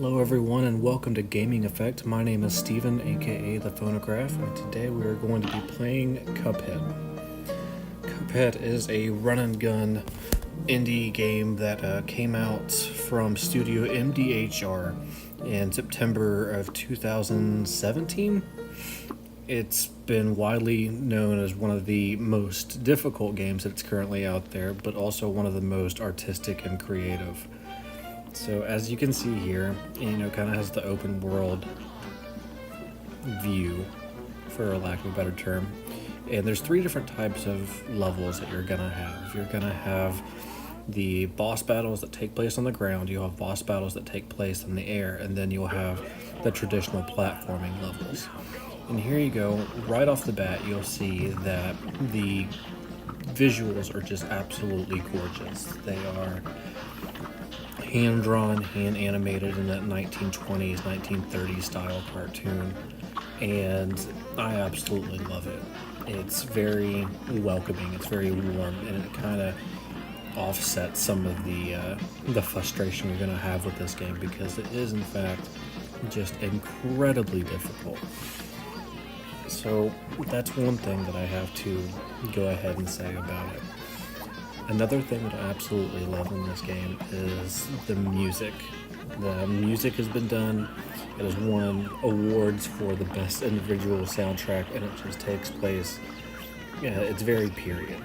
Hello everyone and welcome to GamingAffect. My name is Steven, aka The Phonograph, and today we are going to be playing Cuphead. Cuphead is a run-and-gun indie game that came out from Studio MDHR in September of 2017. It's been widely known as one of the most difficult games that's currently out there, but also one of the most artistic and creative. So as you can see here, kind of has the open world view, for lack of a better term. And there's three different types of levels that you're gonna have. You're gonna have the boss battles that take place on the ground, you'll have boss battles that take place in the air, and then you'll have the traditional platforming levels. And here you go, right off the bat, you'll see that the visuals are just absolutely gorgeous. They are hand-drawn, hand-animated in that 1920s, 1930s style cartoon, and I absolutely love it. It's very welcoming, it's very warm, and it kind of offsets some of the frustration you're going to have with this game, because it is in fact just incredibly difficult. So that's one thing that I have to go ahead and say about it. Another thing that I absolutely love in this game is the music. The music has been done. It has won awards for the best individual soundtrack, and it just takes place, it's very period.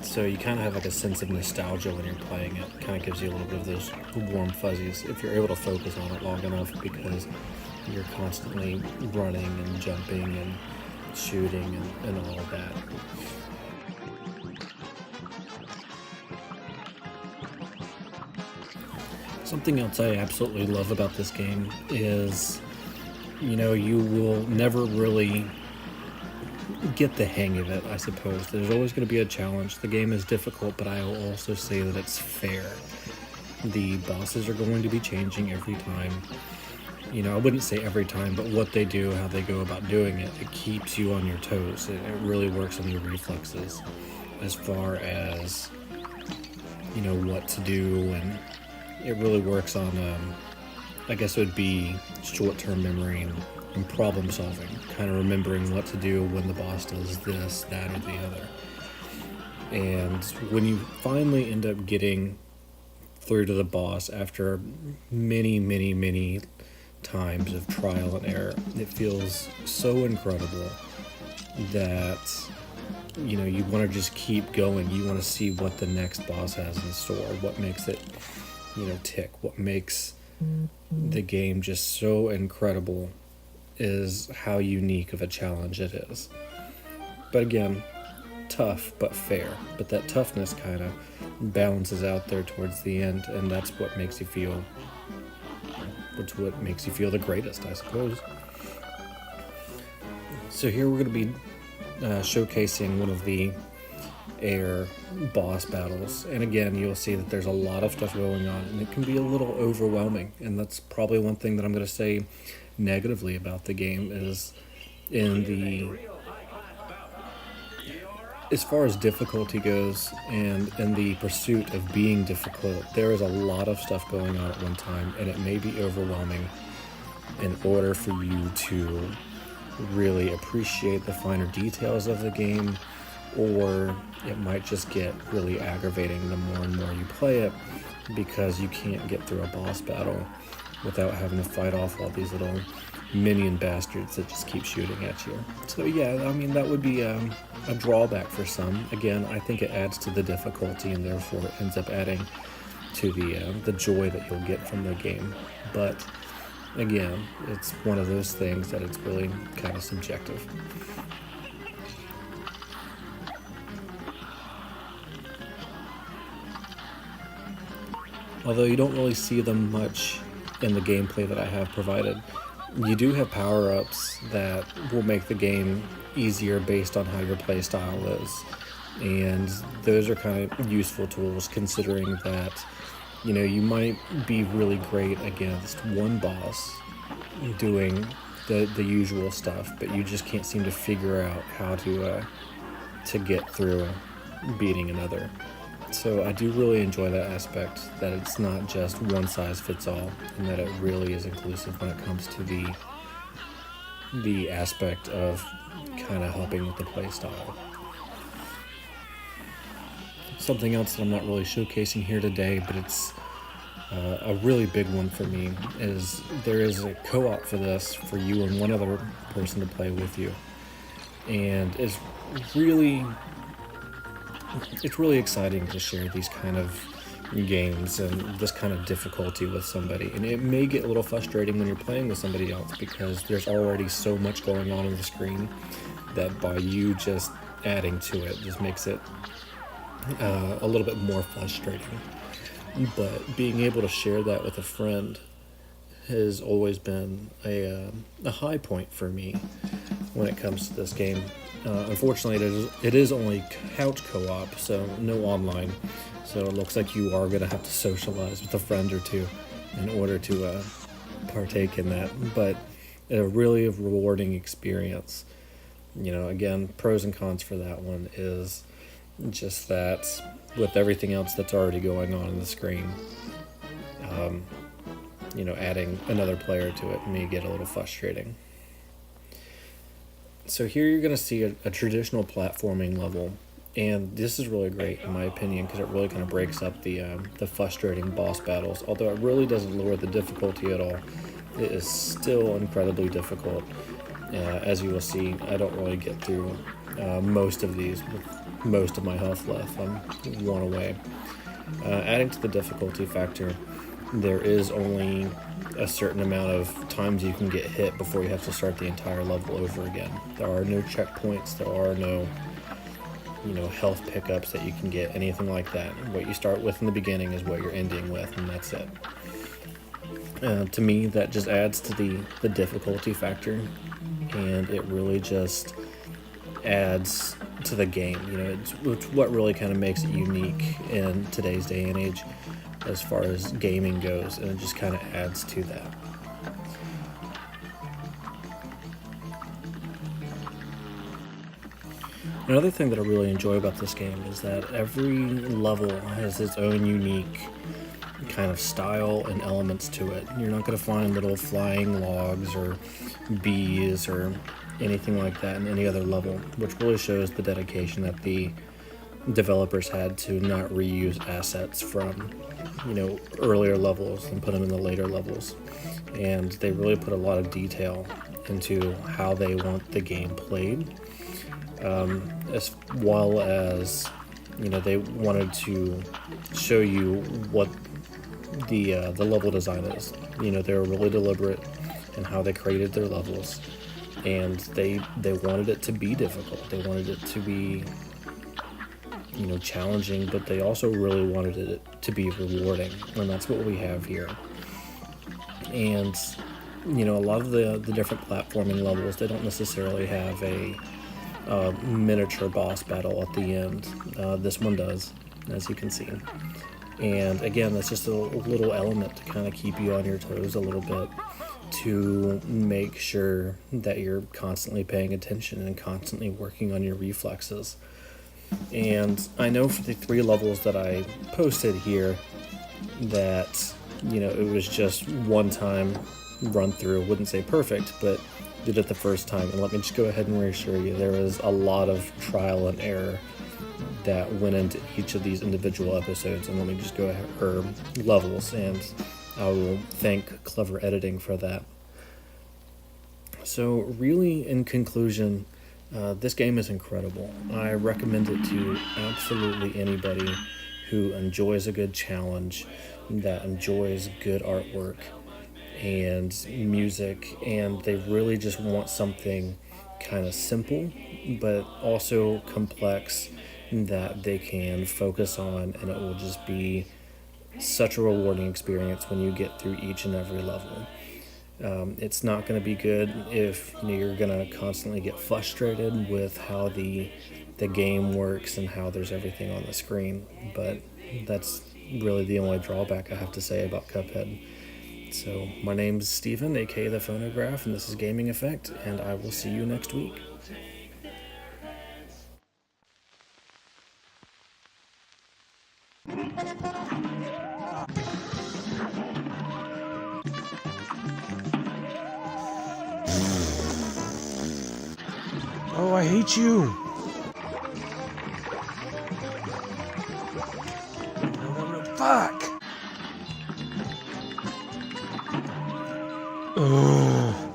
So you kind of have like a sense of nostalgia when you're playing it. It kind of gives you a little bit of those warm fuzzies if you're able to focus on it long enough, because you're constantly running and jumping and shooting and all of that. Something else I absolutely love about this game is, you will never really get the hang of it, I suppose. There's always going to be a challenge. The game is difficult, but I will also say that it's fair. The bosses are going to be changing every time. I wouldn't say every time, but what they do, how they go about doing it, it keeps you on your toes. It really works on your reflexes as far as, what to do, and it really works on, I guess it would be short-term memory and problem solving, kind of remembering what to do when the boss does this, that, or the other. And when you finally end up getting through to the boss after many, many, many times of trial and error, it feels so incredible that you want to just keep going. You want to see what the next boss has in store, what makes it tick, what makes the game just so incredible is how unique of a challenge it is. But again, tough but fair, but that toughness kind of balances out there towards the end, and that's what makes you feel the greatest, I suppose. So here we're going to be showcasing one of the air boss battles, and again you'll see that there's a lot of stuff going on, and it can be a little overwhelming, and that's probably one thing that I'm going to say negatively about the game is as far as difficulty goes, and in the pursuit of being difficult, there is a lot of stuff going on at one time, and it may be overwhelming in order for you to really appreciate the finer details of the game, or it might just get really aggravating the more and more you play it, because you can't get through a boss battle without having to fight off all these little minion bastards that just keep shooting at you. So yeah, that would be a drawback for some. Again, I think it adds to the difficulty, and therefore it ends up adding to the joy that you'll get from the game. But again, it's one of those things that it's really kind of subjective. Although you don't really see them much in the gameplay that I have provided, you do have power-ups that will make the game easier based on how your play style is. And those are kind of useful tools, considering that, you might be really great against one boss doing the usual stuff, but you just can't seem to figure out how to get through beating another. So I do really enjoy that aspect, that it's not just one size fits all, and that it really is inclusive when it comes to the aspect of kind of helping with the play style. Something else that I'm not really showcasing here today, but it's a really big one for me, is there is a co-op for this for you and one other person to play with you, and it's really exciting to share these kind of games and this kind of difficulty with somebody. And it may get a little frustrating when you're playing with somebody else, because there's already so much going on the screen that by you just adding to it just makes it a little bit more frustrating. But being able to share that with a friend has always been a high point for me when it comes to this game. Unfortunately, it is only couch co-op, so no online. So it looks like you are going to have to socialize with a friend or two in order to partake in that. But a really rewarding experience. Again, pros and cons for that one is just that with everything else that's already going on the screen, adding another player to it may get a little frustrating. So here you're going to see a traditional platforming level, and this is really great in my opinion, because it really kind of breaks up the frustrating boss battles. Although it really doesn't lower the difficulty at all, it is still incredibly difficult. As you will see, I don't really get through most of these with most of my health left. I'm one away. Adding to the difficulty factor, there is only a certain amount of times you can get hit before you have to start the entire level over again. There are no checkpoints, there are no health pickups that you can get, anything like that. What you start with in the beginning is what you're ending with, and that's it. To me, that just adds to the difficulty factor, and it really just adds to the game. It's what really kind of makes it unique in today's day and age as far as gaming goes, and it just kind of adds to that. Another thing that I really enjoy about this game is that every level has its own unique kind of style and elements to it. You're not going to find little flying logs or bees or anything like that in any other level, which really shows the dedication that the developers had to not reuse assets from earlier levels and put them in the later levels. And they really put a lot of detail into how they want the game played, as well as they wanted to show you what the level design is. They were really deliberate in how they created their levels, and they wanted it to be difficult. They wanted it to be challenging, but they also really wanted it to be rewarding, and that's what we have here. And a lot of the different platforming levels, they don't necessarily have a miniature boss battle at the end. This one does, as you can see. And again, that's just a little element to kind of keep you on your toes a little bit, to make sure that you're constantly paying attention and constantly working on your reflexes. And I know for the 3 levels that I posted here that it was just one time run through. Wouldn't say perfect, but did it the first time. And let me just go ahead and reassure you, there was a lot of trial and error that went into each of these individual episodes, and let me just go ahead, or levels, and I will thank clever editing for that. So really, in conclusion, this game is incredible. I recommend it to absolutely anybody who enjoys a good challenge, that enjoys good artwork and music, and they really just want something kind of simple but also complex that they can focus on, and it will just be such a rewarding experience when you get through each and every level. It's not going to be good if you're going to constantly get frustrated with how the game works and how there's everything on the screen, but that's really the only drawback I have to say about Cuphead. So my name's Steven, aka The Phonograph, and this is GamingAffect, and I will see you next week. Oh, I hate you. Fuck. Ugh.